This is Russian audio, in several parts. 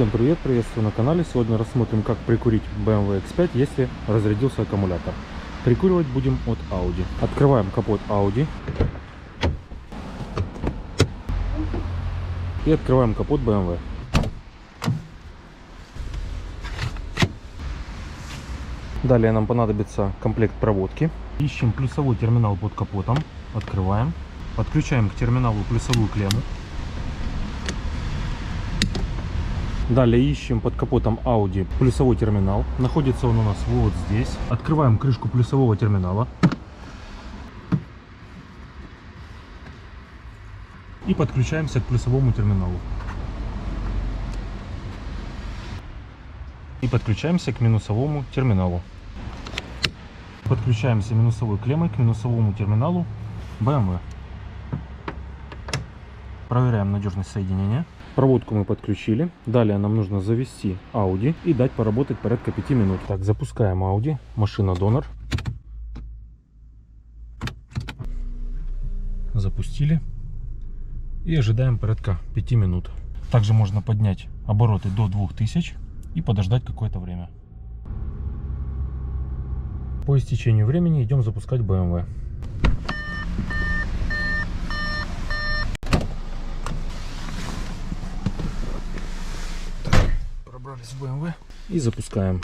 Всем привет, приветствую на канале. Сегодня рассмотрим, как прикурить BMW X5, если разрядился аккумулятор. Прикуривать будем от Audi. Открываем капот Audi и открываем капот BMW. Далее нам понадобится комплект проводки. Ищем плюсовой терминал под капотом, открываем, подключаем к терминалу плюсовую клемму. Далее ищем под капотом Audi плюсовой терминал. Находится он у нас вот здесь. Открываем крышку плюсового терминала. И подключаемся к плюсовому терминалу. И подключаемся к минусовому терминалу. Подключаемся минусовой клеммой к минусовому терминалу BMW. Проверяем надежность соединения. Проводку мы подключили. Далее нам нужно завести Audi и дать поработать порядка 5 минут. Так, запускаем Audi. Машина донор. Запустили. И ожидаем порядка 5 минут. Также можно поднять обороты до 2000 и подождать какое-то время. По истечению времени идем запускать BMW. Пробрались в BMW и запускаем.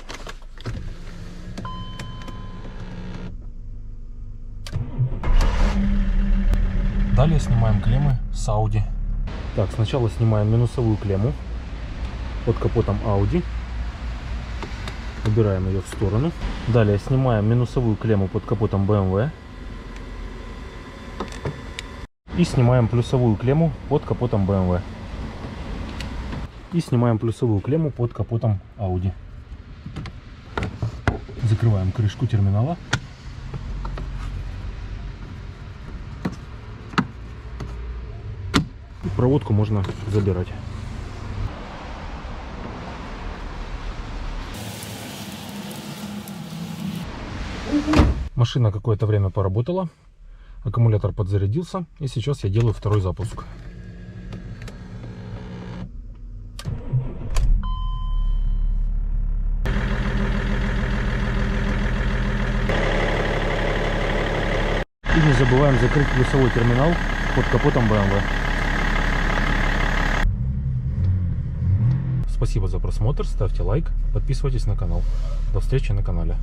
Далее снимаем клеммы с Audi. Так, сначала снимаем минусовую клемму под капотом Audi. Убираем ее в сторону. Далее снимаем минусовую клемму под капотом BMW. И снимаем плюсовую клемму под капотом BMW. И снимаем плюсовую клемму под капотом Audi. Закрываем крышку терминала. И проводку можно забирать. Машина какое-то время поработала. Аккумулятор подзарядился. И сейчас я делаю второй запуск. И не забываем закрыть плюсовой терминал под капотом BMW. Спасибо за просмотр, ставьте лайк, подписывайтесь на канал. До встречи на канале.